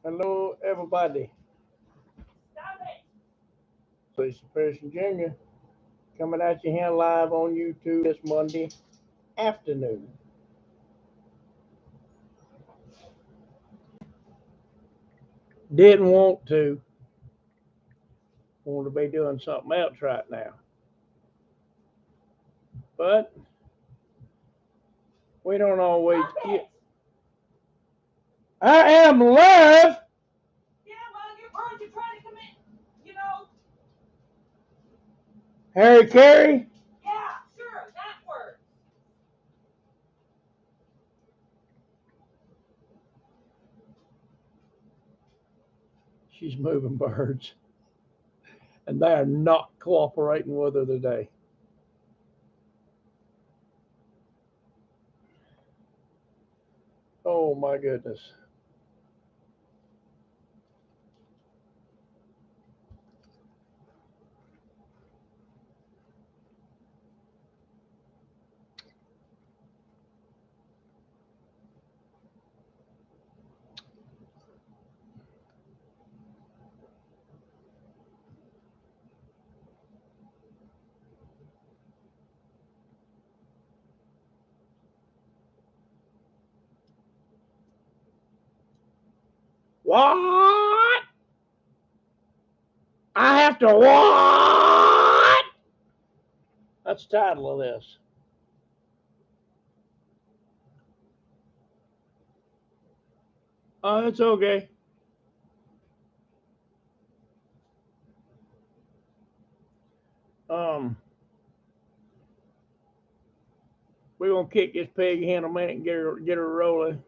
Hello, everybody. Cecil Pearson Jr. coming at you here live on YouTube this Monday afternoon. Didn't want to. Want to be doing something else right now. But we don't always get. I am live. Harry Carey. She's moving birds, and they are not cooperating with her today. Oh my goodness. What? I have to what? That's the title of this. Oh, it's okay. Um, we're gonna kick this pig in a minute and get her rolling.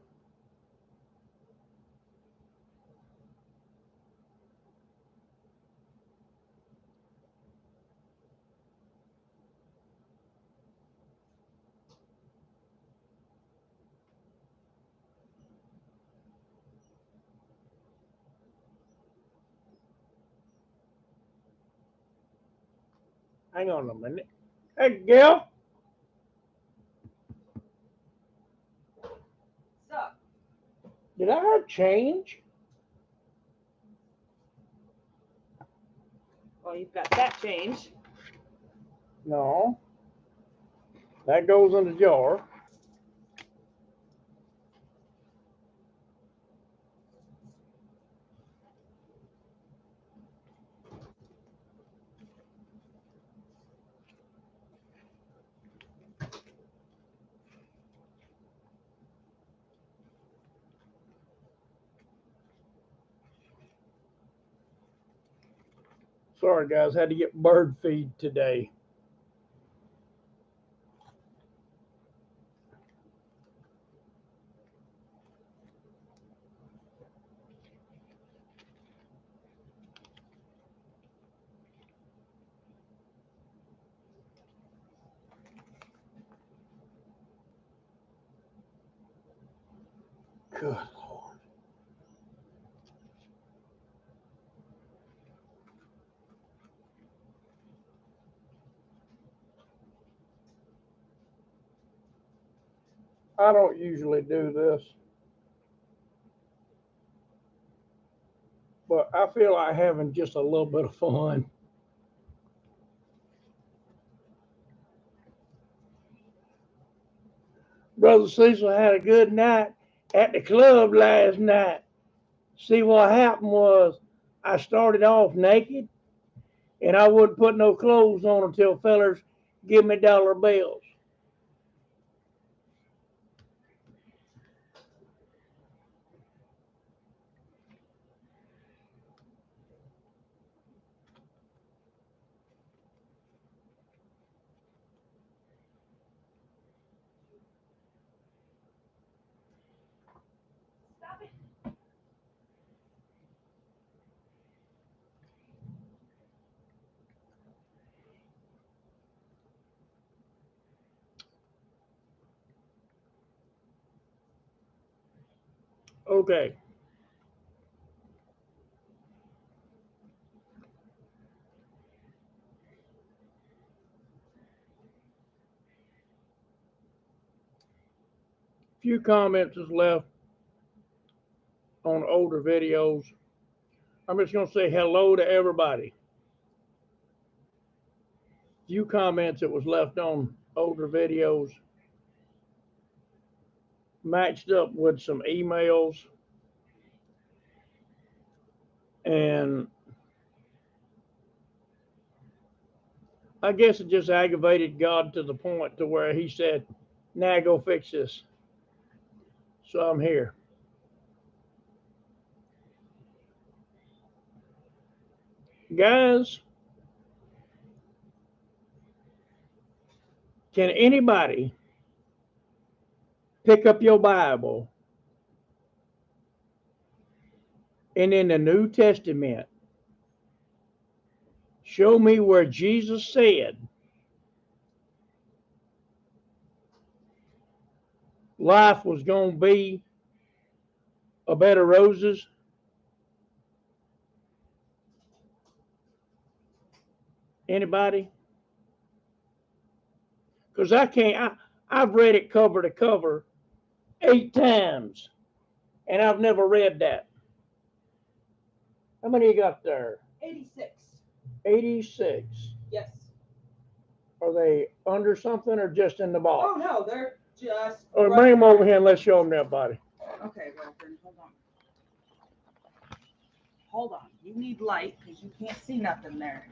Hang on a minute. Hey, Gil. Did I have change? Well, you've got that change. No. That goes in the jar. Sorry, guys. Had to get bird feed today. Good Lord. I don't usually do this, but I feel like having just a little bit of fun. Brother Cecil had a good night at the club last night. See, what happened was I started off naked and I wouldn't put no clothes on until fellers give me dollar bills. Okay. Few comments is left. on older videos. I'm just going to say hello to everybody. Few comments that was left on older videos matched up with some emails, and I guess it just aggravated God to the point to where he said, "Now go fix this." So I'm here. Guys, can anybody pick up your Bible and in the New Testament show me where Jesus said life was going to be a bed of roses? Anybody? Because I can't. I've read it cover to cover 8 times, and I've never read that. How many you got there? 86. 86. Yes. Are they under something or just in the box? Oh no, they're just. Or bring them over here and let's show them that body. Okay, girlfriend, hold on. Hold on. You need light because you can't see nothing there.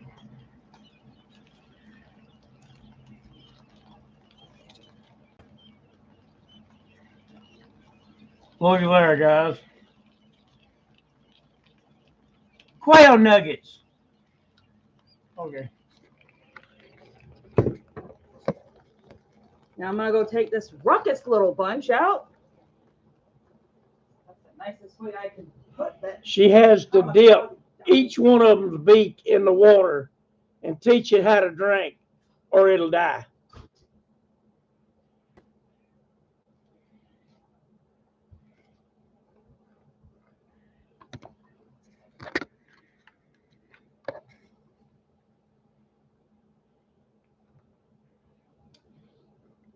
Look at there, guys. Quail nuggets. Okay. Now I'm gonna go take this ruckus little bunch out. That's the nicest way I can put that. She has to dip each one of them's beak in the water and teach it how to drink, or it'll die.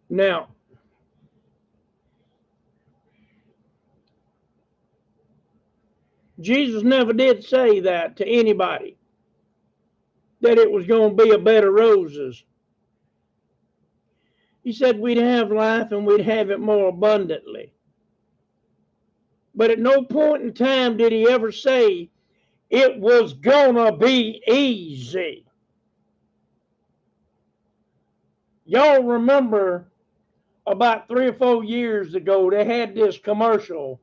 Now, Jesus never did say that to anybody, that it was going to be a bed of roses. He said we'd have life and we'd have it more abundantly. But at no point in time did he ever say it was going to be easy. Y'all remember about 3 or 4 years ago, they had this commercial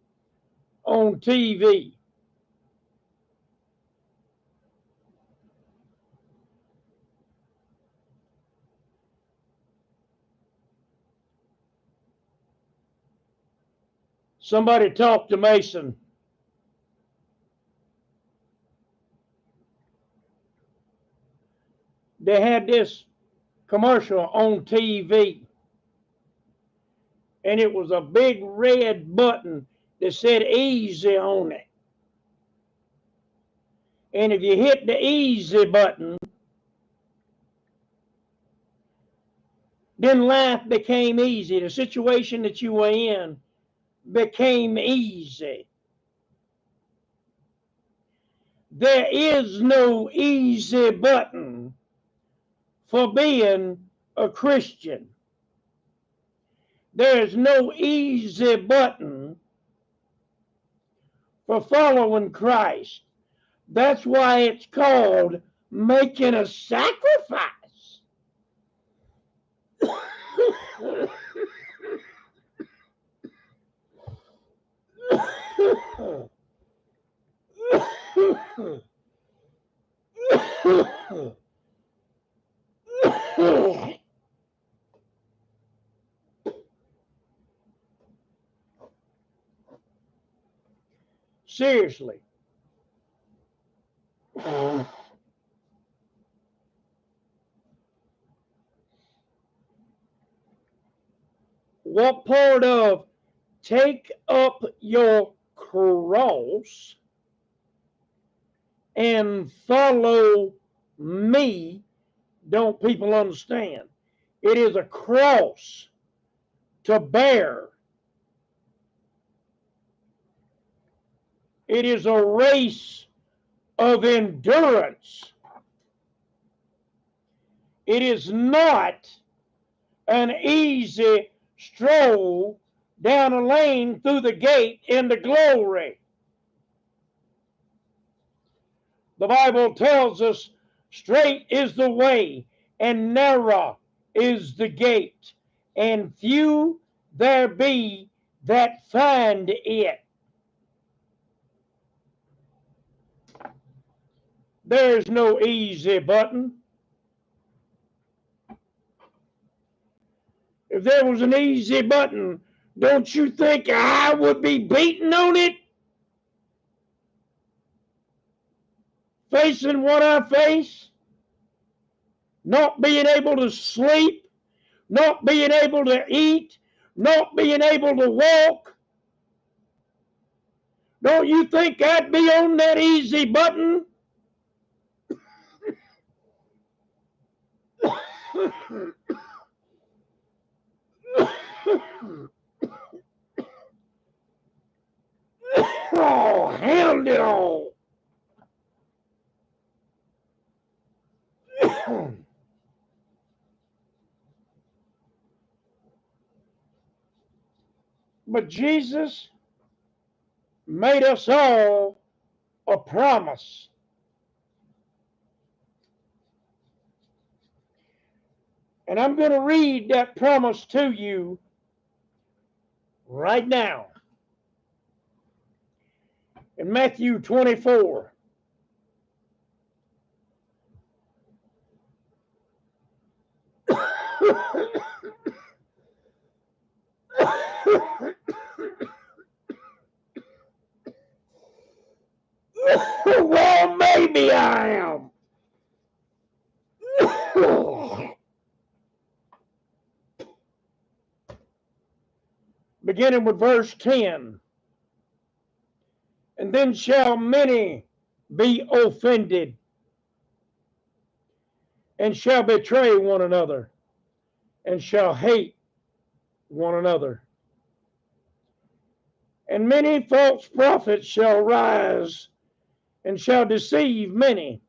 on TV. Somebody talk to Mason. They had this commercial on TV, and it was a big red button that said easy on it. And if you hit the easy button, then life became easy. The situation that you were in became easy. There is no easy button for being a Christian. There is no easy button for following Christ. That's why it's called making a sacrifice. Seriously. What part of take up your cross and follow me don't people understand? It is a cross to bear. It is a race of endurance. It is not an easy stroll down a lane through the gate into glory. The Bible tells us straight is the way and narrow is the gate, and few there be that find it. There's no easy button. If there was an easy button, don't you think I would be beating on it? Facing what I face, not being able to sleep, not being able to eat, not being able to walk. Don't you think I'd be on that easy button? Oh, hand it all. But Jesus made us all a promise. And I'm going to read that promise to you right now. In Matthew 24. Well, maybe I am. Beginning with verse 10. And then shall many be offended, and shall betray one another, and shall hate one another. And many false prophets shall rise, and shall deceive many.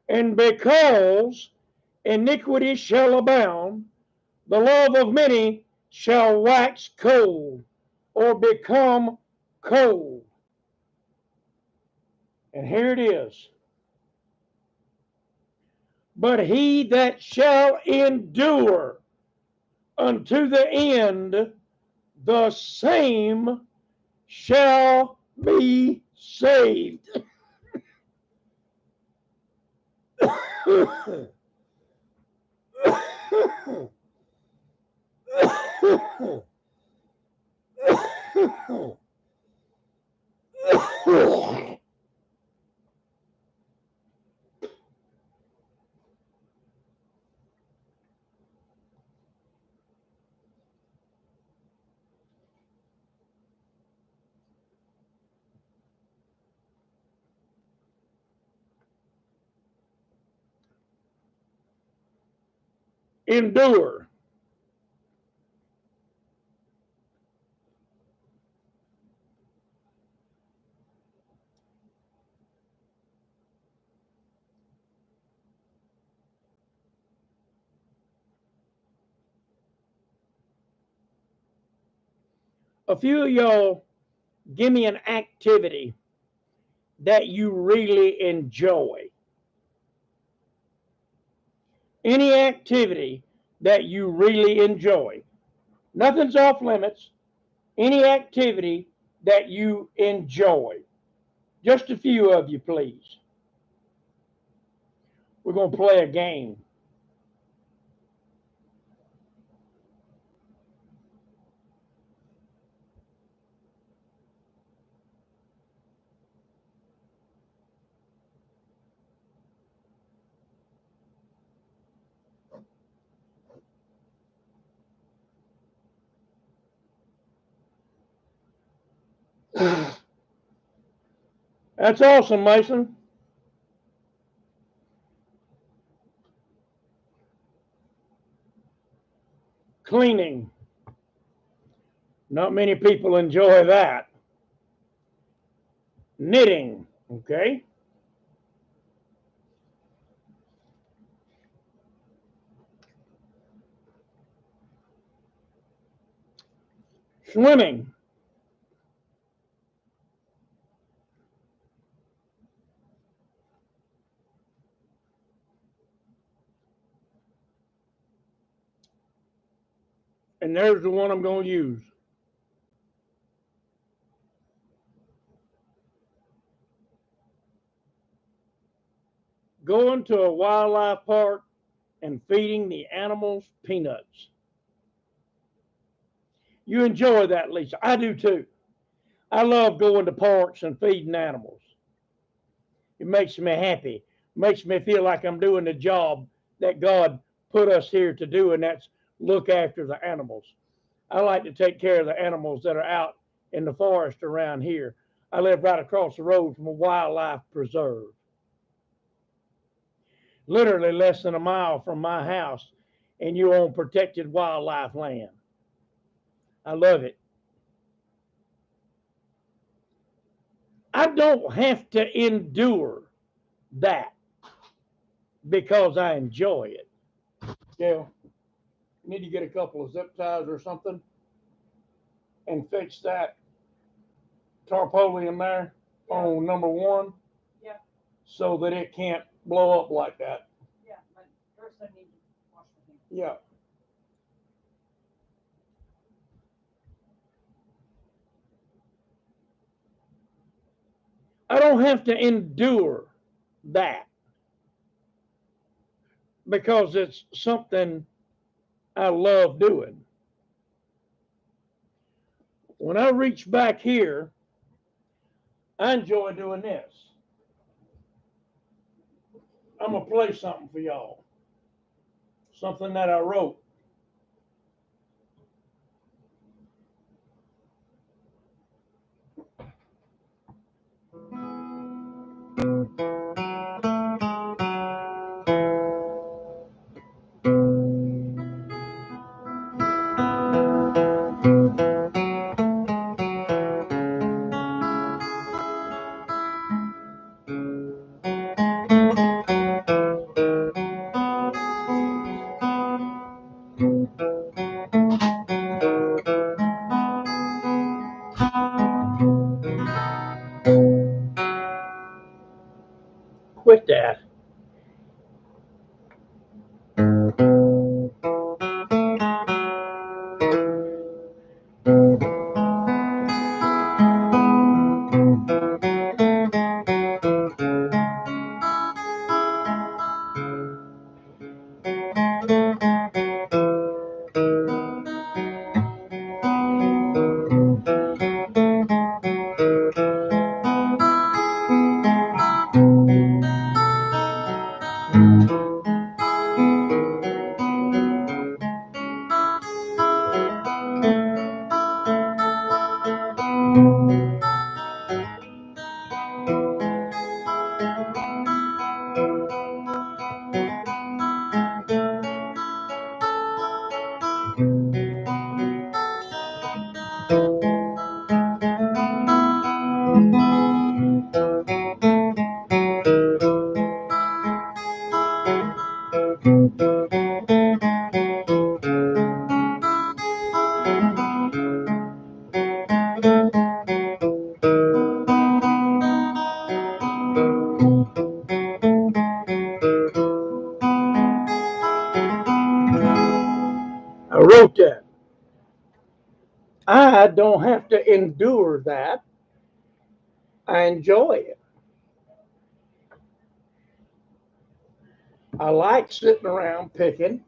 And because iniquity shall abound, the love of many shall wax cold, or become cold. And here it is. But he that shall endure unto the end, the same shall be saved. Endure. A few of y'all give me an activity that you really enjoy. Any activity that you really enjoy. Nothing's off limits. Any activity that you enjoy. Just a few of you, please. We're going to play a game. That's awesome, Mason. Cleaning. Not many people enjoy that. knitting, okay? Swimming. And there's the one I'm going to use. Going to a wildlife park and feeding the animals peanuts. You enjoy that, Lisa. I do too. I love going to parks and feeding animals. It makes me happy. Makes me feel like I'm doing the job that God put us here to do, and that's look after the animals. I like to take care of the animals that are out in the forest around here. I live right across the road from a wildlife preserve, literally less than a mile from my house, and you're on protected wildlife land. I love it. I don't have to endure that because I enjoy it. Yeah, need to get a couple of zip ties or something and fix that tarpaulin there on number one. Yeah. So that it can't blow up like that. Yeah, but first I need to wash my hands. Yeah. I don't have to endure that because it's something I love doing. When I reach back here, I enjoy doing this. I'm going to play something for y'all. Something that I wrote. Quit that. I wrote that. I don't have to endure that. I enjoy it. I like sitting around picking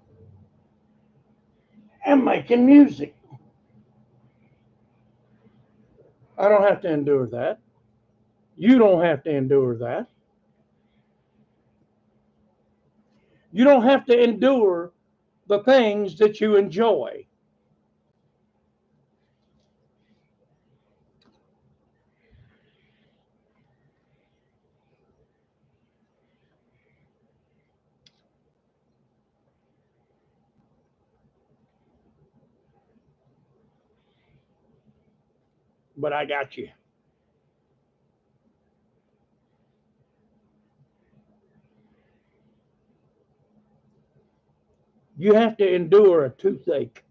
and making music. I don't have to endure that. You don't have to endure that. You don't have to endure the things that you enjoy. But I got you. You have to endure a toothache.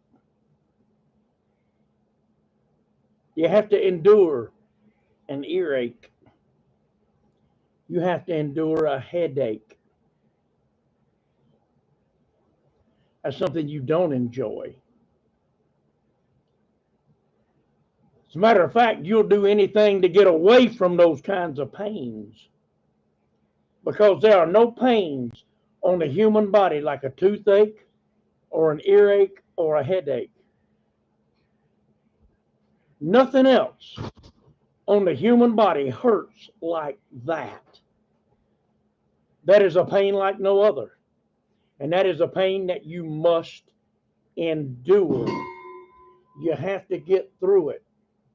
You have to endure an earache. You have to endure a headache. That's something you don't enjoy. As a matter of fact, you'll do anything to get away from those kinds of pains, because there are no pains on the human body like a toothache or an earache or a headache. Nothing else on the human body hurts like that. That is a pain like no other. And that is a pain that you must endure. You have to get through it.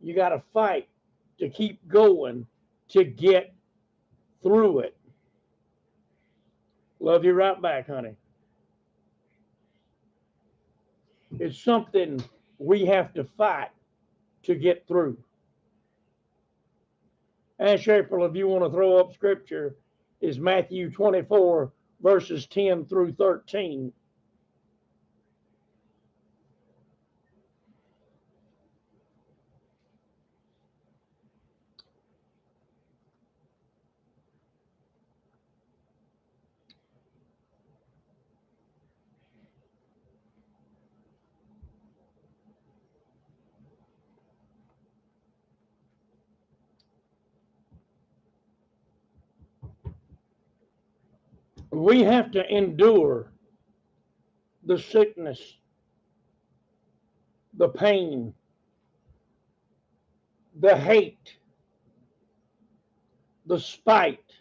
You got to fight to keep going to get through it. Love you right back, honey. It's something we have to fight to get through. Ask April if you want to throw up scripture. Is Matthew 24, verses 10 through 13. We have to endure the sickness, the pain, the hate, the spite.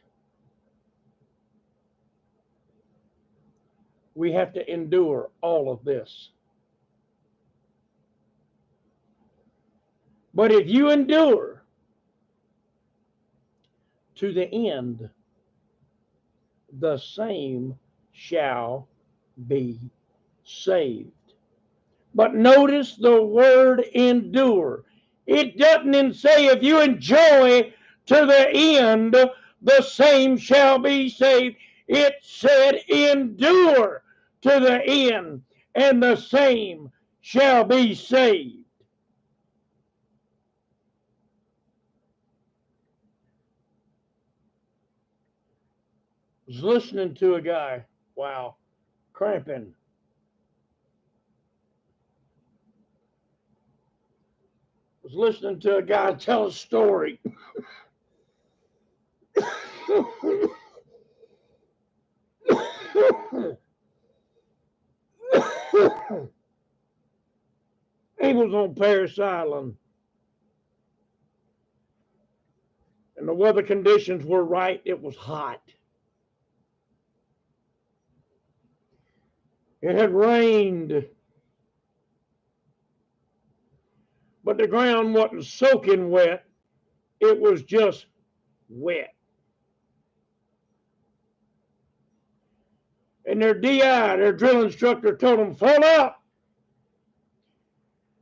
We have to endure all of this. But if you endure to the end, the same shall be saved. But notice the word endure. It doesn't say if you enjoy to the end, the same shall be saved. It said endure to the end, and the same shall be saved. I was listening to a guy, wow, cramping. I was listening to a guy tell a story. He was on Paris Island, and the weather conditions were right. It was hot. It had rained, but the ground wasn't soaking wet. It was just wet. And their DI, their drill instructor, told them, "Form up.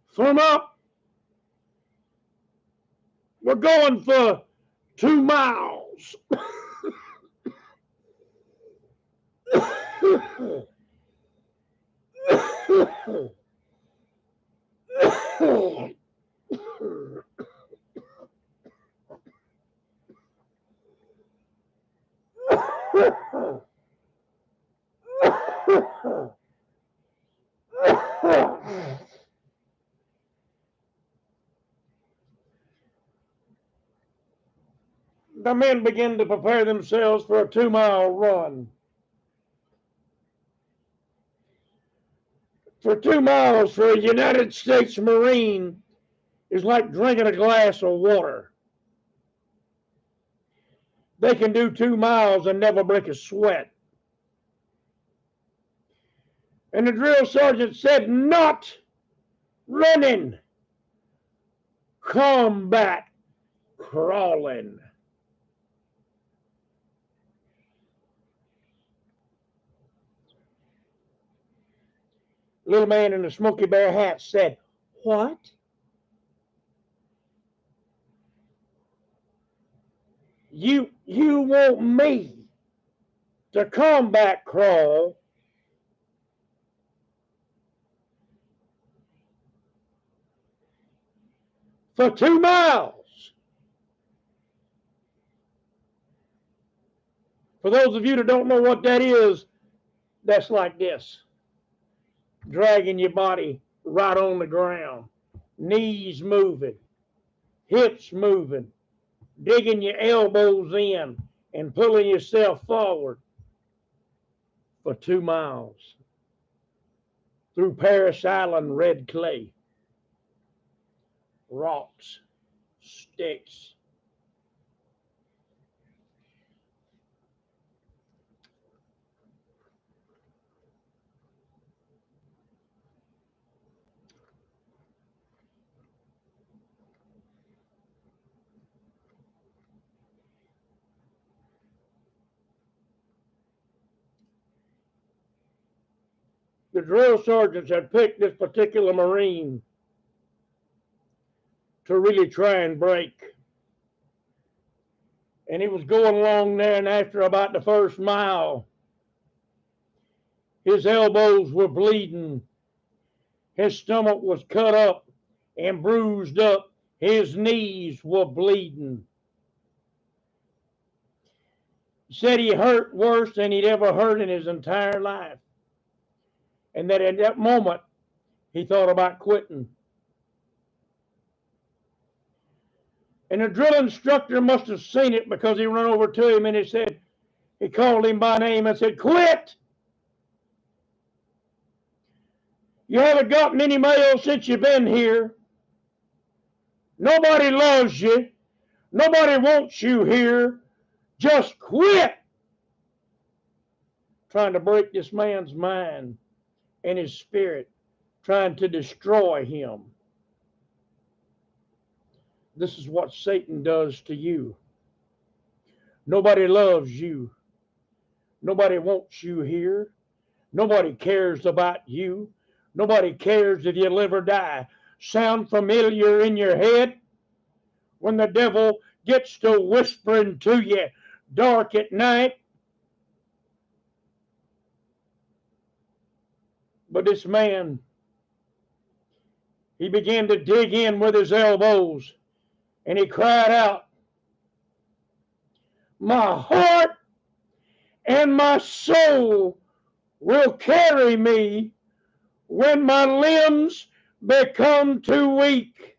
Form up. We're going for 2 miles." The men began to prepare themselves for a 2-mile run. For 2 miles for a United States Marine is like drinking a glass of water. They can do 2 miles and never break a sweat. And the drill sergeant said, "Not running, combat crawling." Little man in the Smoky Bear hat said, "What?" You want me to combat crawl for 2 miles. For those of you that don't know what that is, that's like this. Dragging your body right on the ground. Knees moving. Hips moving. Digging your elbows in and pulling yourself forward for 2 miles. Through Paris Island red clay. Rocks. Sticks. The drill sergeants had picked this particular Marine to really try and break. And he was going along there, and after about the first mile, his elbows were bleeding. His stomach was cut up and bruised up. His knees were bleeding. He said he hurt worse than he'd ever hurt in his entire life. And that at that moment, he thought about quitting. And the drill instructor must have seen it, because he ran over to him and he called him by name and said, "Quit! You haven't gotten any mail since you've been here. Nobody loves you. Nobody wants you here. Just quit!" Trying to break this man's mind and his spirit, trying to destroy him. This is what Satan does to you. Nobody loves you. Nobody wants you here. Nobody cares about you. Nobody cares if you'll ever die. Sound familiar in your head? When the devil gets to whispering to you dark at night. But this man, he began to dig in with his elbows, and he cried out, "My heart and my soul will carry me when my limbs become too weak."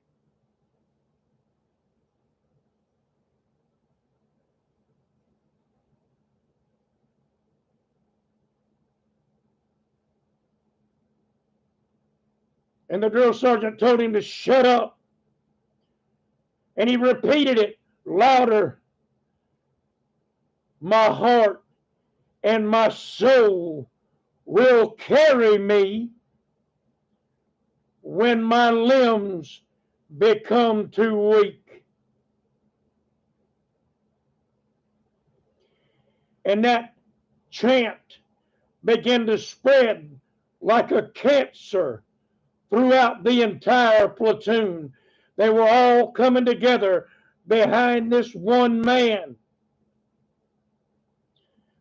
And the drill sergeant told him to shut up. And he repeated it louder. "My heart and my soul will carry me when my limbs become too weak." And that chant began to spread like a cancer throughout the entire platoon. They were all coming together behind this one man.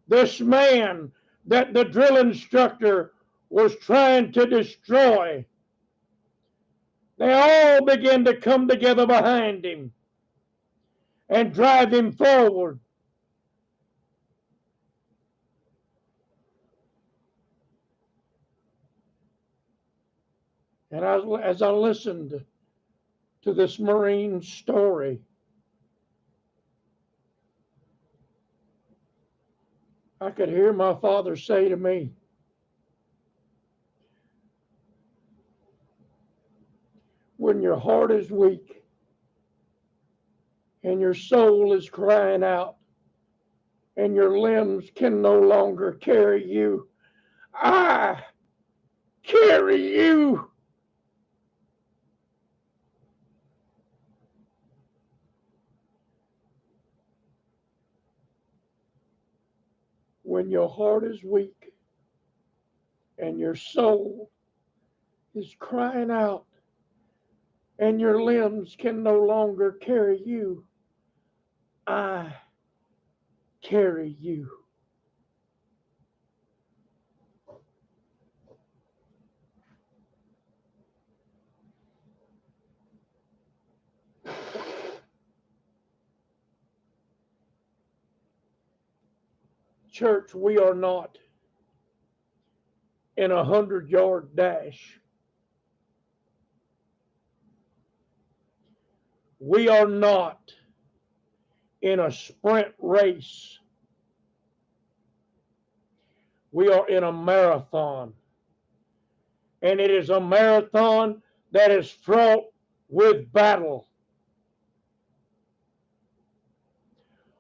This man that the drill instructor was trying to destroy. They all began to come together behind him and drive him forward. And as I listened to this Marine's story, I could hear my father say to me, "When your heart is weak and your soul is crying out and your limbs can no longer carry you, I carry you." When your heart is weak and your soul is crying out and your limbs can no longer carry you, I carry you. church, we are not in a 100-yard dash. We are not in a sprint race. We are in a marathon. And it is a marathon that is fraught with battle.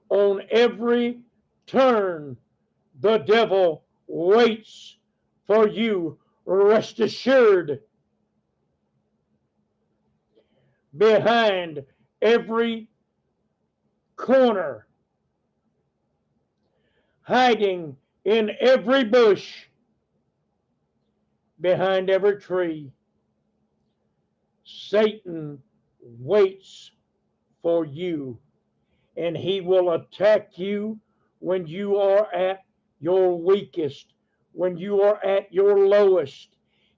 On every turn, the devil waits for you. Rest assured, behind every corner, hiding in every bush, behind every tree, Satan waits for you, and he will attack you when you are at your weakest, when you are at your lowest.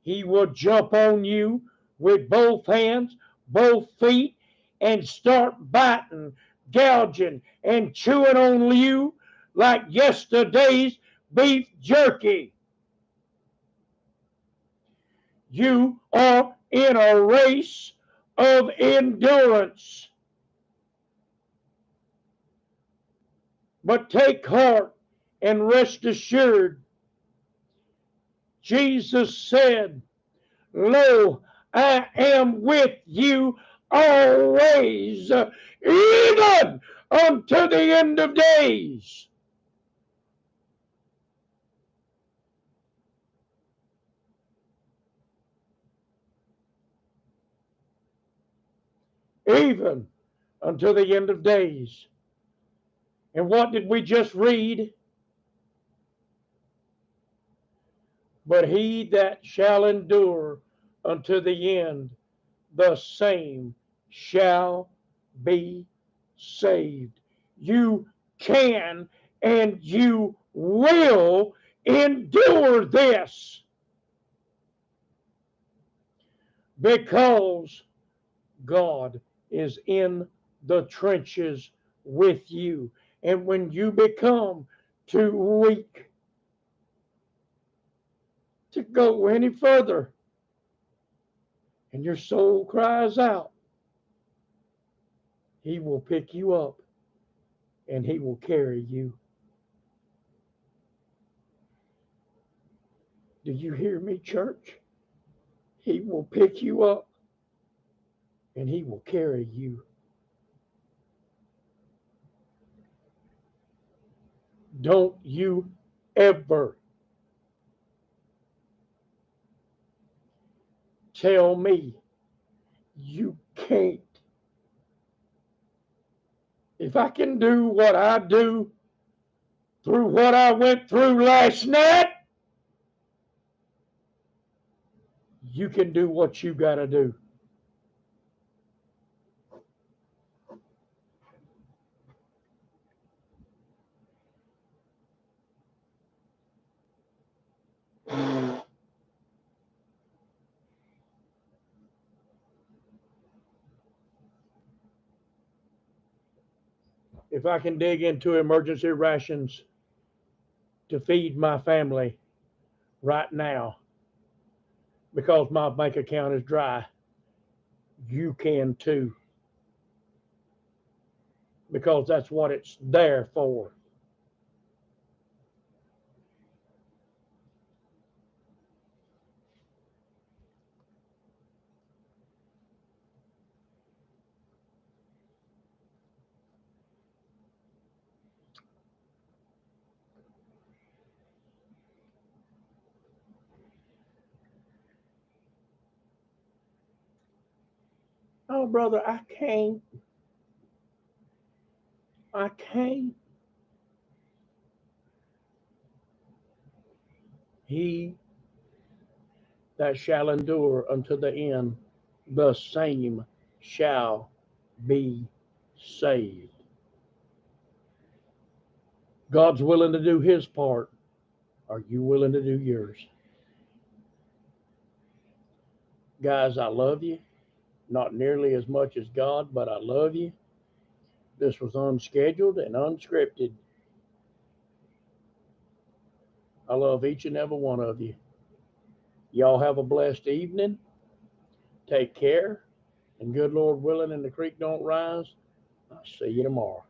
He will jump on you with both hands, both feet, and start biting, gouging, and chewing on you like yesterday's beef jerky. You are in a race of endurance. But take heart and rest assured. Jesus said, "Lo, I am with you always, even unto the end of days." Even until the end of days. And what did we just read? But he that shall endure unto the end, the same shall be saved. You can and you will endure this because God is in the trenches with you. And when you become too weak to go any further, and your soul cries out, he will pick you up and he will carry you. Do you hear me, church? He will pick you up and he will carry you. Don't you ever tell me you can't. If I can do what I do through what I went through last night, you can do what you got to do. If I can dig into emergency rations to feed my family right now because my bank account is dry, you can too. Because that's what it's there for. Oh, brother, I can't. I can't. He that shall endure unto the end, the same shall be saved. God's willing to do his part. Are you willing to do yours? Guys, I love you. Not nearly as much as God, but I love you. This was unscheduled and unscripted. I love each and every one of you. Y'all have a blessed evening. Take care. And good Lord willing, and the creek don't rise, I'll see you tomorrow.